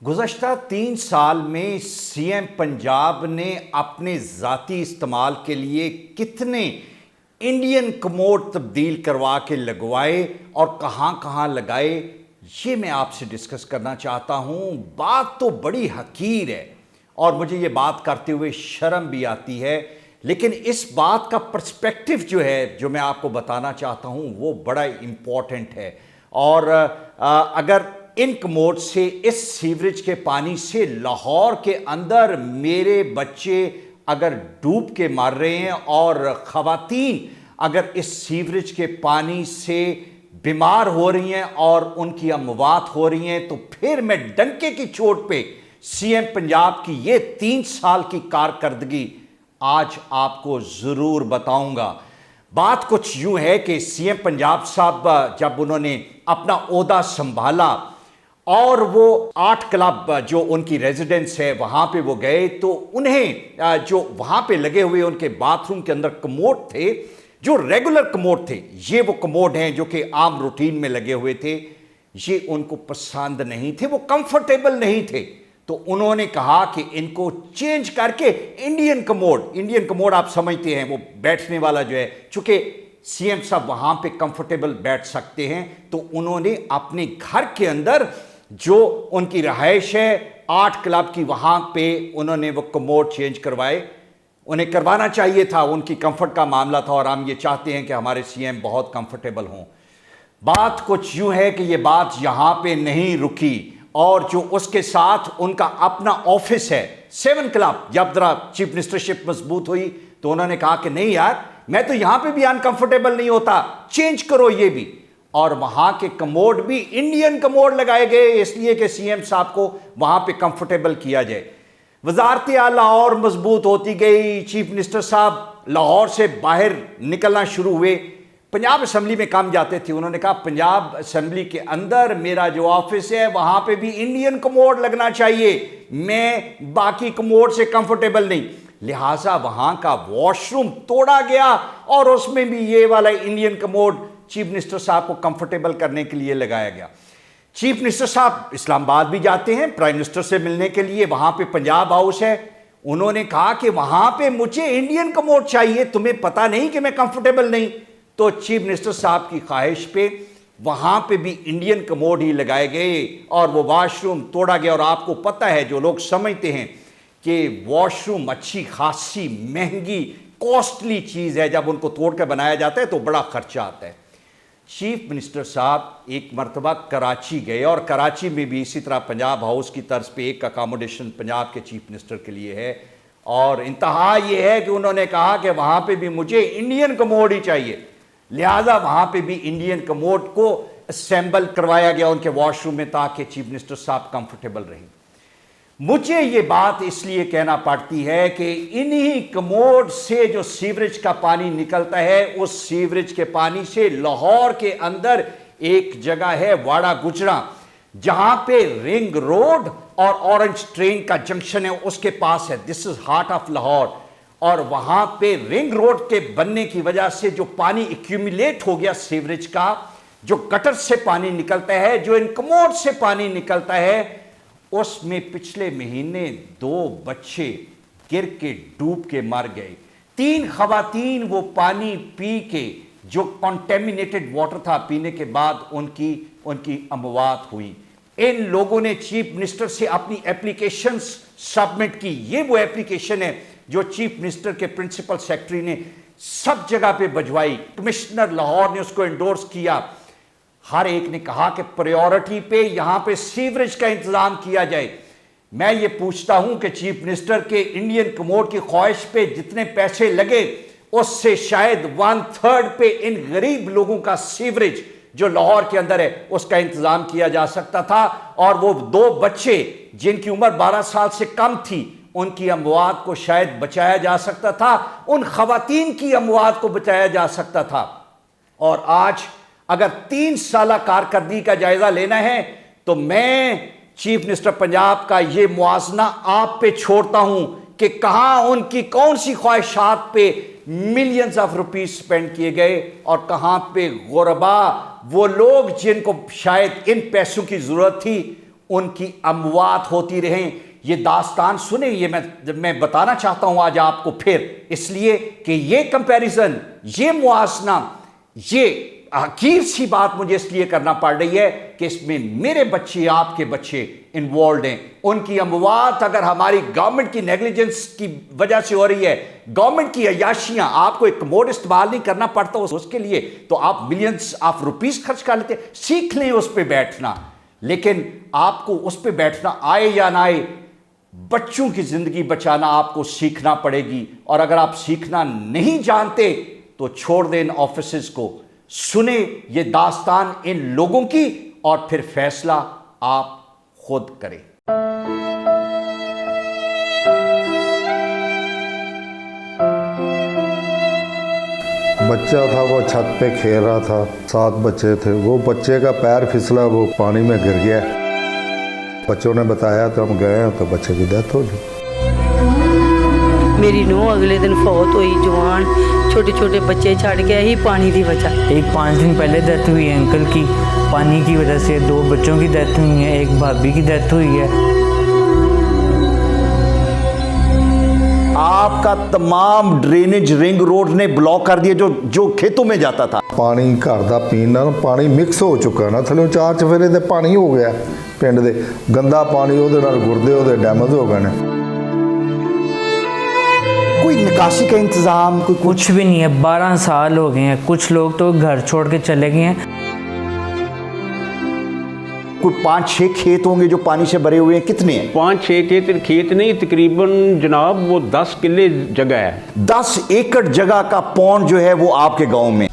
गुज़श्ता 3 साल में सीएम पंजाब ने अपने ज़ाती इस्तेमाल के लिए कितने इंडियन कमोड तब्दील करवा के लगवाए और कहाँ कहाँ लगाए, ये मैं आपसे डिस्कस करना चाहता हूँ। बात तो बड़ी हकीर है और मुझे ये बात करते हुए शर्म भी आती है, लेकिन इस बात का पर्सपेक्टिव जो है, जो मैं आपको बताना चाहता हूँ, वो बड़ा इम्पॉर्टेंट है। और अगर इन कमोड से, इस सीवरेज के पानी से लाहौर के अंदर मेरे बच्चे अगर डूब के मर रहे हैं और ख़वातीन अगर इस सीवरेज के पानी से बीमार हो रही हैं और उनकी अमवात हो रही हैं, तो फिर मैं डंके की चोट पे सीएम पंजाब की ये 3 साल की कारकर्दगी आज आपको ज़रूर बताऊंगा। बात कुछ यूं है कि सीएम पंजाब साहब जब उन्होंने अपना ओहदा संभाला और वो 8 क्लब जो उनकी रेजिडेंस है वहाँ पे वो गए, तो उन्हें जो वहाँ पे लगे हुए उनके बाथरूम के अंदर कमोड थे, जो रेगुलर कमोड थे, ये वो कमोड हैं जो कि आम रूटीन में लगे हुए थे, ये उनको पसंद नहीं थे, वो कंफर्टेबल नहीं थे। तो उन्होंने कहा कि इनको चेंज करके इंडियन कमोड आप समझते हैं, वो बैठने वाला जो है, चूंकि सीएम साहब वहाँ पे कंफर्टेबल बैठ सकते हैं, तो उन्होंने अपने घर के अंदर जो उनकी रहाइश है 8 क्लब की, वहाँ पे उन्होंने वो कमोड चेंज करवाए। उन्हें करवाना चाहिए था, उनकी कंफर्ट का मामला था और हम ये चाहते हैं कि हमारे सीएम बहुत कंफर्टेबल हों। बात कुछ यूं है कि ये बात यहाँ पे नहीं रुकी और जो उसके साथ उनका अपना ऑफिस है 7 क्लब, जब जरा चीफ मिनिस्टरशिप मजबूत हुई तो उन्होंने कहा कि नहीं यार, मैं तो यहाँ पे भी अनकंफर्टेबल नहीं होता, चेंज करो ये भी। और वहाँ के कमोड भी इंडियन कमोड लगाए गए इसलिए कि सीएम साहब को वहाँ पे कंफर्टेबल किया जाए। वजारत आला और मजबूत होती गई, चीफ मिनिस्टर साहब लाहौर से बाहर निकलना शुरू हुए, पंजाब असम्बली में कम जाते थे। उन्होंने कहा पंजाब असम्बली के अंदर मेरा जो ऑफिस है वहाँ पे भी इंडियन कमोड लगना चाहिए, मैं बाकी कमोड से कंफर्टेबल नहीं। लिहाजा वहाँ का वॉशरूम तोड़ा गया और उसमें भी ये वाला इंडियन कमोड चीफ मिनिस्टर साहब को कंफर्टेबल करने के लिए लगाया गया। चीफ मिनिस्टर साहब इस्लामाबाद भी जाते हैं प्राइम मिनिस्टर से मिलने के लिए, वहाँ पे पंजाब हाउस है। उन्होंने कहा कि वहाँ पे मुझे इंडियन कमोड चाहिए, तुम्हें पता नहीं कि मैं कंफर्टेबल नहीं। तो चीफ मिनिस्टर साहब की ख्वाहिश पे वहाँ पे भी इंडियन कमोड ही लगाए गए और वो वॉशरूम तोड़ा गया। और आपको पता है, जो लोग समझते हैं कि वॉशरूम अच्छी खासी महंगी कॉस्टली चीज़ है, जब उनको तोड़ कर बनाया जाता है तो बड़ा खर्चा आता है। चीफ मिनिस्टर साहब एक मरतबा कराची गए और कराची में भी इसी तरह पंजाब हाउस की तर्ज पे एक अकामोडेशन पंजाब के चीफ मिनिस्टर के लिए है और इंतहा ये है कि उन्होंने कहा कि वहाँ पे भी मुझे इंडियन कमोड ही चाहिए। लिहाजा वहाँ पे भी इंडियन कमोड को असेंबल करवाया गया उनके वॉशरूम में, ताकि चीफ मिनिस्टर साहब कंफर्टेबल रहें। मुझे ये बात इसलिए कहना पड़ती है कि इन्हीं कमोड से जो सीवरेज का पानी निकलता है, उस सीवरेज के पानी से लाहौर के अंदर एक जगह है वाड़ा गुजरा, जहां पे रिंग रोड और ऑरेंज ट्रेन का जंक्शन है, उसके पास है। This is heart of Lahore. और वहां पे रिंग रोड के बनने की वजह से जो पानी एक्यूमुलेट हो गया सीवरेज का, जो गटर से पानी निकलता है, जो इन कमोड से पानी निकलता है, उसमें पिछले महीने 2 बच्चे गिर के डूब के मर गए। 3 खवातीन वो पानी पी के, जो कॉन्टेमिनेटेड वाटर था, पीने के बाद उनकी अमवात हुई। इन लोगों ने चीफ मिनिस्टर से अपनी एप्लीकेशंस सबमिट की। ये वो एप्लीकेशन है जो चीफ मिनिस्टर के प्रिंसिपल सेक्रेटरी ने सब जगह पे भिजवाई, कमिश्नर लाहौर ने उसको एंडोर्स किया। हर एक ने कहा कि प्रायोरिटी पे यहां पे सीवरेज का इंतजाम किया जाए। मैं ये पूछता हूं कि चीफ मिनिस्टर के इंडियन कमोड की ख्वाहिश पे जितने पैसे लगे, उससे शायद 1/3 पे इन गरीब लोगों का सीवरेज जो लाहौर के अंदर है उसका इंतजाम किया जा सकता था। और वो 2 बच्चे जिनकी उम्र 12 साल से कम थी, उनकी अमवात को शायद बचाया जा सकता था, उन खवातीन की अमवात को बचाया जा सकता था। और आज अगर 3 साल कारकर्दगी का जायजा लेना है तो मैं चीफ मिनिस्टर पंजाब का ये मुआवजा आप पे छोड़ता हूं कि कहां उनकी कौन सी ख्वाहिशात पे मिलियंस ऑफ रुपीस स्पेंड किए गए और कहां पे गुरबा, वो लोग जिनको शायद इन पैसों की जरूरत थी, ان کی اموات ہوتی رہیں. یہ داستان سنیں, یہ میں بتانا چاہتا ہوں آج آپ کو پھر, اس لیے کہ یہ کمپیریزن, یہ موازنہ, یہ حقیر سی بات مجھے اس لیے کرنا پڑ رہی ہے کہ اس میں میرے بچے, آپ کے بچے انوالوڈ ہیں. ان کی اموات اگر ہماری گورنمنٹ کی نیگلیجنس کی وجہ سے ہو رہی ہے, گورنمنٹ کی عیاشیاں, آپ کو ایک کموڈ استعمال نہیں کرنا پڑتا اس کے لیے, تو آپ ملینز آف روپیز خرچ کر لیتے. سیکھ لیں اس پہ بیٹھنا, لیکن آپ کو اس پہ بیٹھنا آئے یا نہ آئے, بچوں کی زندگی بچانا آپ کو سیکھنا پڑے گی. اور اگر آپ سیکھنا نہیں جانتے تو چھوڑ دیں ان آفیسز کو. سنیں یہ داستان ان لوگوں کی اور پھر فیصلہ آپ خود کریں. بچہ تھا, وہ چھت پہ کھیل رہا تھا, 7 بچے تھے. وہ بچے کا پیر پھسلا, وہ پانی میں گر گیا. بچوں نے بتایا تو ہم گئے تو بچے کی ڈیتھ ہو گئی. میری نوح اگلے دن فوت ہوئی, جوان چھوٹے چھوٹے بچے چھڑ کے ہی پانی دی وجہ. ایک 5 دن پہلے ڈیتھ ہوئی ہے انکل کی, پانی کی وجہ سے 2 بچوں کی ڈیتھ ہوئی ہے, ایک بھابھی کی ڈیتھ ہوئی ہے. آپ کا تمام ڈرینیج رنگ روڈ نے بلاک کر دیا جو کھیتوں میں جاتا تھا. پانی گھر دا پینا, پانی مکس ہو چکا نا, تھلے 4 چفیرے تے پانی ہو گیا پنڈ دے. گندا پانی وہ گردے وہ ڈیمیج ہو گئے. کوئی نکاسی کا انتظام, کوئی کچھ بھی نہیں ہے. 12 سال ہو گئے ہیں. کچھ لوگ تو گھر چھوڑ کے چلے گئے ہیں. کوئی 5-6 کھیت ہوں گے جو پانی سے بھرے ہوئے ہیں. کتنے ہیں؟ 5-6 کھیت نہیں, تقریباً جناب وہ 10 کلے جگہ ہے. 10 ایکڑ جگہ کا پونڈ جو ہے وہ آپ کے گاؤں میں.